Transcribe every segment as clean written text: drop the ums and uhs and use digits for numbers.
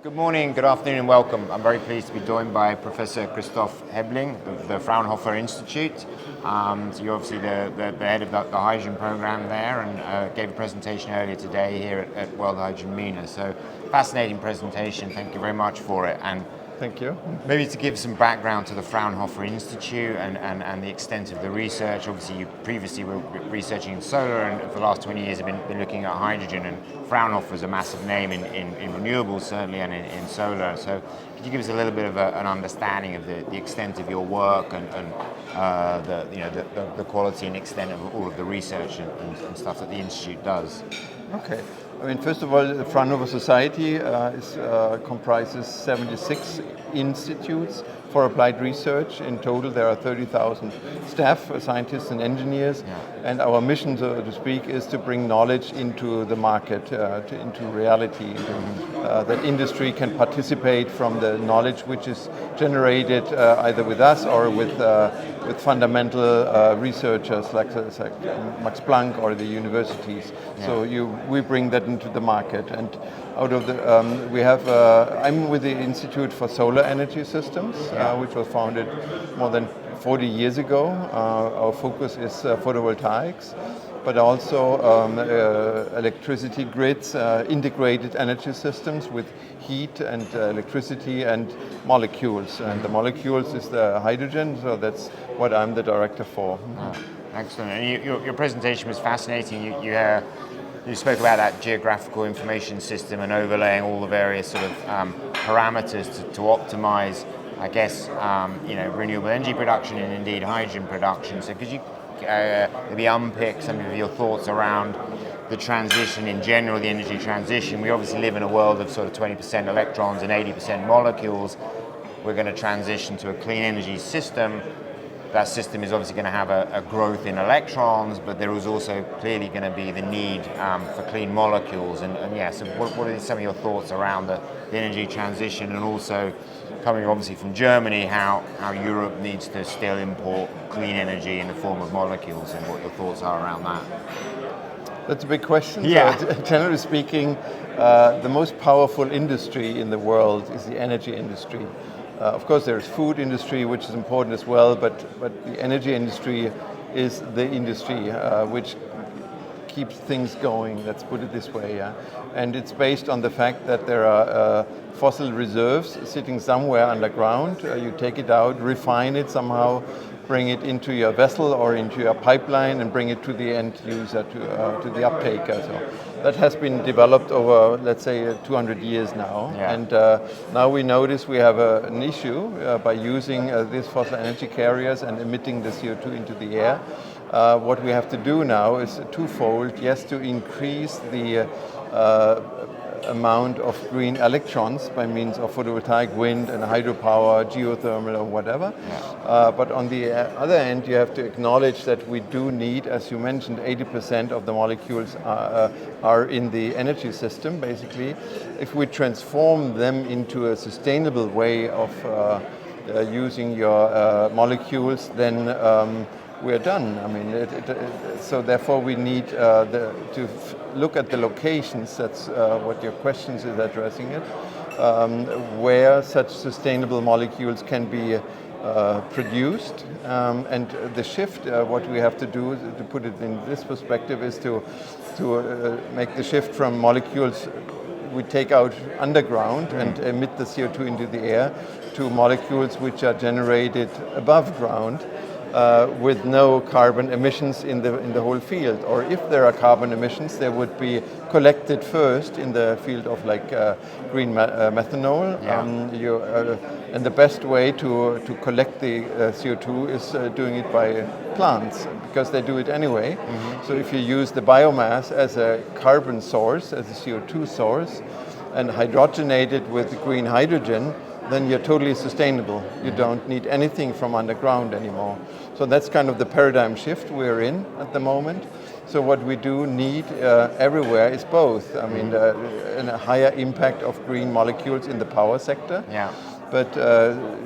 Good morning, good afternoon, and welcome. I'm very pleased to be joined by Professor Christopher Hebling of the Fraunhofer Institute. So you're obviously the head of the hydrogen program there, and gave a presentation earlier today here at World Hydrogen MENA. So fascinating presentation. Thank you very much for it. And thank you. maybe to give some background to the Fraunhofer Institute and the extent of the research. Obviously, you previously were researching in solar, and for the last 20 years have been looking at hydrogen. And Fraunhofer is a massive name in renewables, certainly, and in solar. So could you give us a little bit of an understanding of the extent of your work and the quality and extent of all of the research and stuff that the Institute does? Okay. I mean, first of all, the Fraunhofer Society comprises 76 institutes for applied research. In total, there are 30,000 staff, scientists and engineers. Yeah. And our mission, so to speak, is to bring knowledge into the market, into reality, that industry can participate from the knowledge which is generated either with us or with fundamental researchers like Max Planck or the universities. Yeah. So we bring that into the market. And out of the, we have, I'm with the Institute for Solar Energy Systems, which was founded more than 40 years ago. Our focus is photovoltaics, but also electricity grids, integrated energy systems with heat and electricity and molecules. And the molecules is the hydrogen, so that's what I'm the director for. Excellent. And your presentation was fascinating. You spoke about that geographical information system and overlaying all the various sort of parameters to optimize, I guess, renewable energy production and indeed hydrogen production. So could you maybe unpick some of your thoughts around the transition in general, the energy transition? We obviously live in a world of sort of 20% electrons and 80% molecules. We're going to transition to a clean energy system. That system is obviously going to have a growth in electrons, but there is also clearly going to be the need for clean molecules. And so what are some of your thoughts around the energy transition, and also coming obviously from Germany, how Europe needs to still import clean energy in the form of molecules, and what your thoughts are around that? That's a big question. Yeah. So, generally speaking, the most powerful industry in the world is the energy industry. Of course, there's food industry, which is important as well, but the energy industry is the industry which keeps things going, let's put it this way. Yeah? And it's based on the fact that there are fossil reserves sitting somewhere underground. You take it out, refine it somehow, bring it into your vessel or into your pipeline and bring it to the end user, to the uptaker. So that has been developed over, let's say, 200 years now. Yeah. And now we notice we have an issue by using these fossil energy carriers and emitting the CO2 into the air. What we have to do now is twofold. Yes, to increase the amount of green electrons by means of photovoltaic, wind and hydropower, geothermal or whatever. Yeah. But on the other end, you have to acknowledge that we do need, as you mentioned, 80% of the molecules are in the energy system, basically. If we transform them into a sustainable way of using your molecules, then we're done. I mean, so therefore we need to look at the locations, that's what your questions is addressing it, where such sustainable molecules can be produced. And the shift, what we have to do, to put it in this perspective, is to make the shift from molecules we take out underground and emit the CO2 into the air to molecules which are generated above ground. With no carbon emissions in the whole field, or if there are carbon emissions, they would be collected first in the field of green methanol. Yeah. And the best way to collect the CO2 is doing it by plants, because they do it anyway. Mm-hmm. So if you use the biomass as a carbon source, as a CO2 source, and hydrogenate it with green hydrogen, then you're totally sustainable. You don't need anything from underground anymore. So that's kind of the paradigm shift we're in at the moment. So what we do need everywhere is both. I mean, a higher impact of green molecules in the power sector. Yeah. But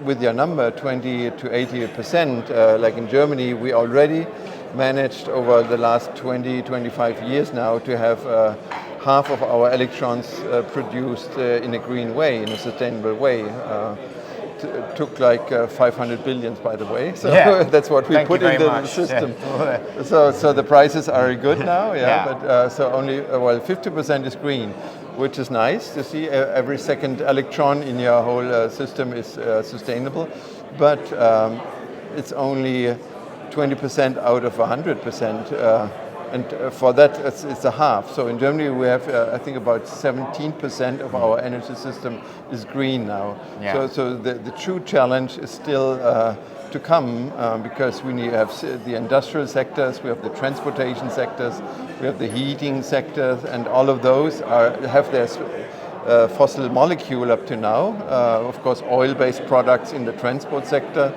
with your number, 20 to 80%, like in Germany, we already managed over the last 20, 25 years now to have half of our electrons produced in a green way, in a sustainable way. Took like 500 billions, by the way. So that's what we put in the system. Yeah. So the prices are good now. But so only 50% is green, which is nice to see. Every second electron in your whole system is sustainable, but it's only 20% out of 100%. And for that, it's a half. So in Germany, we have, I think, about 17% of our energy system is green now. Yeah. So the true challenge is still to come because we have the industrial sectors, we have the transportation sectors, we have the heating sectors, and all of those have their fossil molecule up to now. Of course, oil-based products in the transport sector.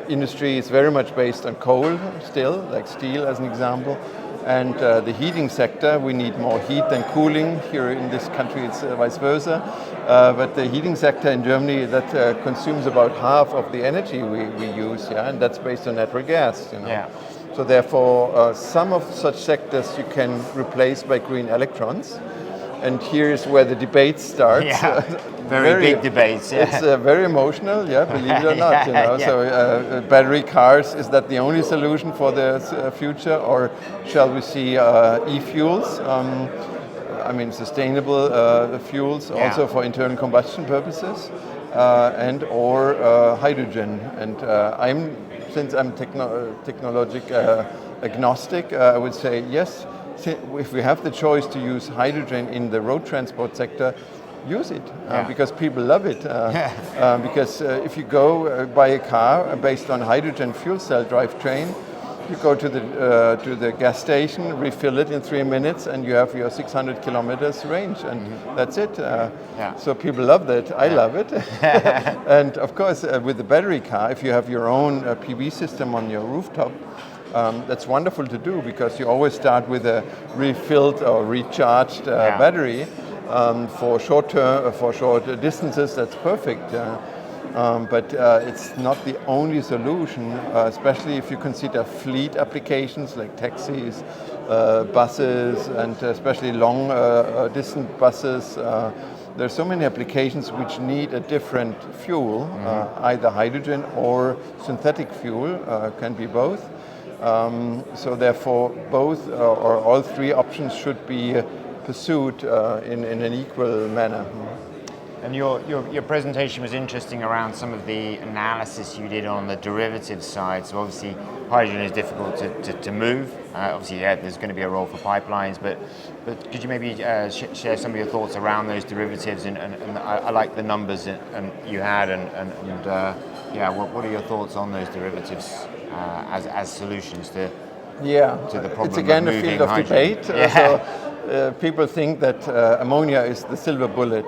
Industry is very much based on coal still, like steel as an example. And the heating sector, we need more heat than cooling. Here in this country it's vice versa. But the heating sector in Germany, that consumes about half of the energy we use, and that's based on natural gas. Yeah. So therefore, some of such sectors you can replace by green electrons. And here's where the debate starts. Yeah. Very big debates. Yeah. It's very emotional, believe it or not. So battery cars, is that the only solution for the future, or shall we see e-fuels? Sustainable fuels, also for internal combustion purposes, and or hydrogen. And since I'm technological agnostic, I would say yes. If we have the choice to use hydrogen in the road transport sector, use it because people love it. Because if you go buy a car based on hydrogen fuel cell drivetrain, you go to the gas station, refill it in 3 minutes, and you have your 600 kilometers range, and that's it. So people love that. I love it. And of course, with the battery car, if you have your own PV system on your rooftop, that's wonderful to do because you always start with a refilled or recharged battery. For short distances, that's perfect. But it's not the only solution, especially if you consider fleet applications like taxis, buses, and especially long distant buses. There's so many applications which need a different fuel, either hydrogen or synthetic fuel, can be both. So therefore, both or all three options should be pursued in an equal manner. And your presentation was interesting around some of the analysis you did on the derivative side. So obviously, hydrogen is difficult to move. Obviously, there's going to be a role for pipelines, but could you maybe share some of your thoughts around those derivatives? And I like the numbers you had, what are your thoughts on those derivatives as solutions to the problem? It's again of a moving field of hydrogen? debate. So people think that ammonia is the silver bullet.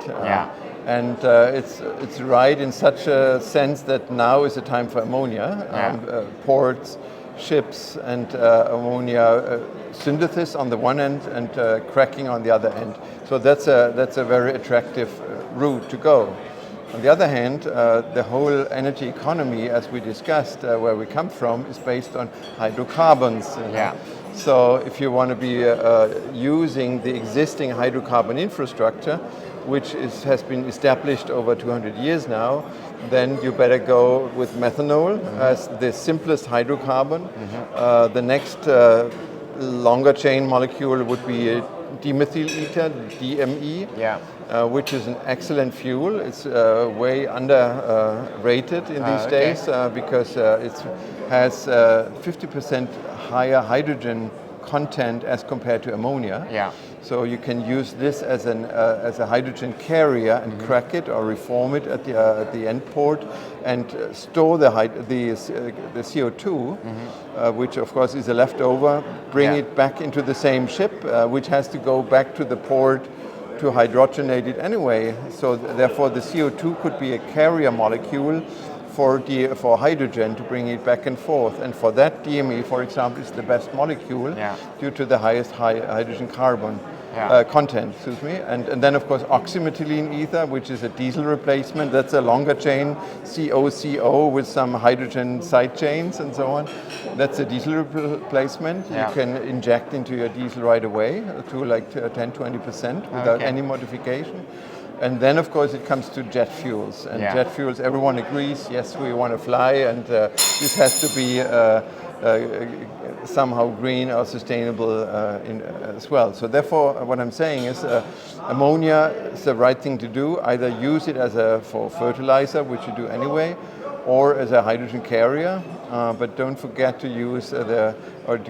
And it's right in such a sense that now is the time for ammonia. Ports, ships, and ammonia synthesis on the one end and cracking on the other end. So that's a very attractive route to go. On the other hand, the whole energy economy, as we discussed, where we come from, is based on hydrocarbons. So if you want to be using the existing hydrocarbon infrastructure, which has been established over 200 years now, then you better go with methanol as the simplest hydrocarbon. The next longer chain molecule would be dimethyl ether, DME, which is an excellent fuel. It's way underrated in these days because it has 50% higher hydrogen content as compared to ammonia. So you can use this as a hydrogen carrier and crack it or reform it at the end port and store the CO2, which of course is a leftover, bring it back into the same ship, which has to go back to the port to hydrogenate it anyway. So therefore the CO2 could be a carrier molecule for hydrogen to bring it back and forth. And for that, DME, for example, is the best molecule due to the highest hydrogen carbon. content, excuse me. And then of course oxymethylene ether, which is a diesel replacement. That's a longer chain, CO with some hydrogen side chains and so on. That's a diesel replacement. You can inject into your diesel right away to like 10-20% without any modification. And then, of course, it comes to jet fuels. And jet fuels, everyone agrees, yes, we want to fly, and this has to be somehow green or sustainable as well. So therefore, what I'm saying is ammonia is the right thing to do. Either use it for fertilizer, which you do anyway, or as a hydrogen carrier. But don't forget to use to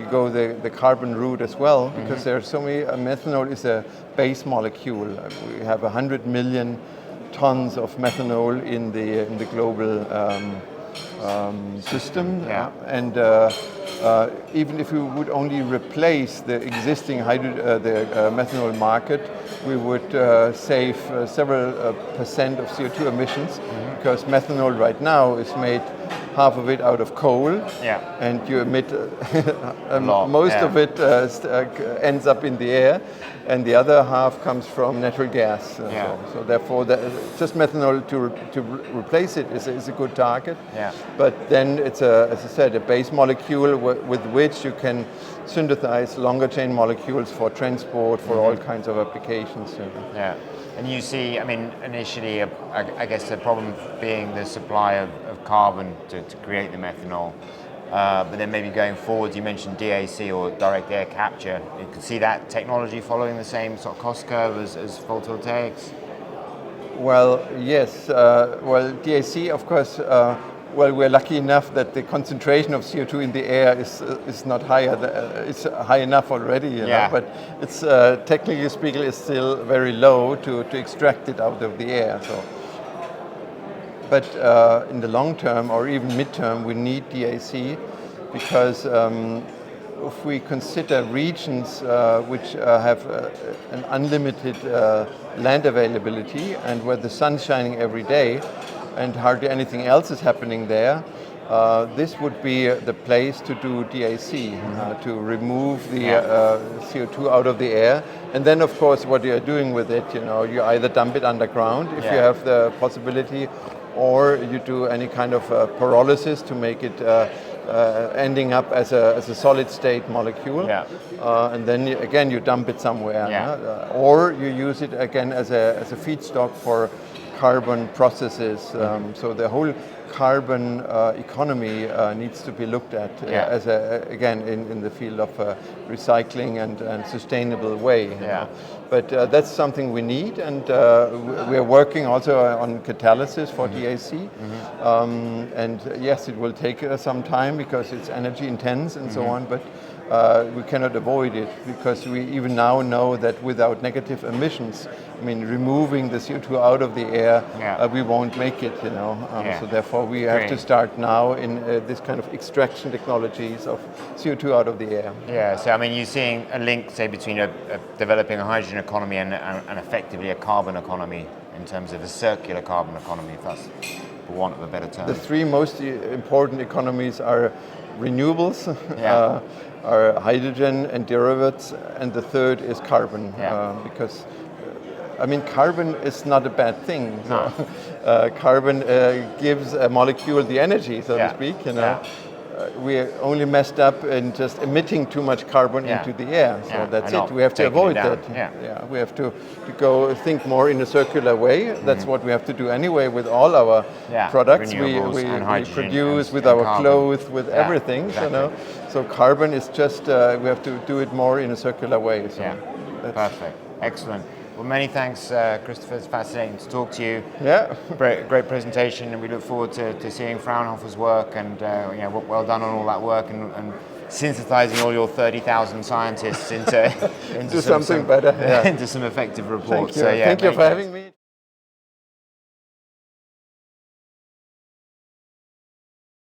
go the carbon route as well, because there are so many. Methanol is a base molecule. We have 100 million tons of methanol in the global system, and even if we would only replace the existing methanol market, we would save several percent of CO2 emissions, because methanol right now is made half of it out of coal, and you emit most of it ends up in the air, and the other half comes from natural gas. So therefore, just methanol to replace it is a good target. But then it's as I said, a base molecule with which you can synthesize longer chain molecules for transport, for all kinds of applications. And you see, I mean, initially, I guess the problem being the supply of carbon to create the methanol. But then maybe going forward, you mentioned DAC or direct air capture. You could see that technology following the same sort of cost curve as photovoltaics? Well, yes. Well, DAC, of course, well, we're lucky enough that the concentration of CO2 in the air is not higher. It's high enough already, you know, but it's technically speaking, it's still very low to extract it out of the air. So, but in the long term or even mid-term, we need DAC, because if we consider regions which have an unlimited land availability and where the sun's shining every day, and hardly anything else is happening there, this would be the place to do DAC, to remove the CO2 out of the air. And then, of course, what you're doing with it, you know, you either dump it underground if you have the possibility, or you do any kind of pyrolysis to make it ending up as a solid state molecule. And then again you dump it somewhere, or you use it again as a feedstock for carbon processes. So the whole carbon economy needs to be looked at as again in the field of recycling and sustainable way. You know? But that's something we need, and we're working also on catalysis for DAC. And yes, it will take some time because it's energy intense and so on, but we cannot avoid it, because we even now know that without negative emissions, I mean, removing the CO2 out of the air, we won't make it, you know. So therefore we have to start now in this kind of extraction technologies of CO2 out of the air. So I mean, you're seeing a link, say, between developing a hydrogen economy and effectively a carbon economy, in terms of a circular carbon economy, if that's for want of a better term. The three most important economies are renewables, are hydrogen and derivatives, and the third is carbon, because I mean, carbon is not a bad thing. So, carbon gives a molecule the energy, so to speak. You know, we're only messed up in just emitting too much carbon into the air. So that's it. We have to avoid that. We have to go think more in a circular way. That's what we have to do anyway with all our products. We produce with our clothes, with everything. Exactly. You know, so carbon is just we have to do it more in a circular way. So perfect, excellent. Well, many thanks, Christopher. It's fascinating to talk to you. Great presentation, and we look forward to seeing Fraunhofer's work, and well done on all that work and synthesizing all your 30,000 scientists into something better, into some effective reports. Thank you. Thank you for having me.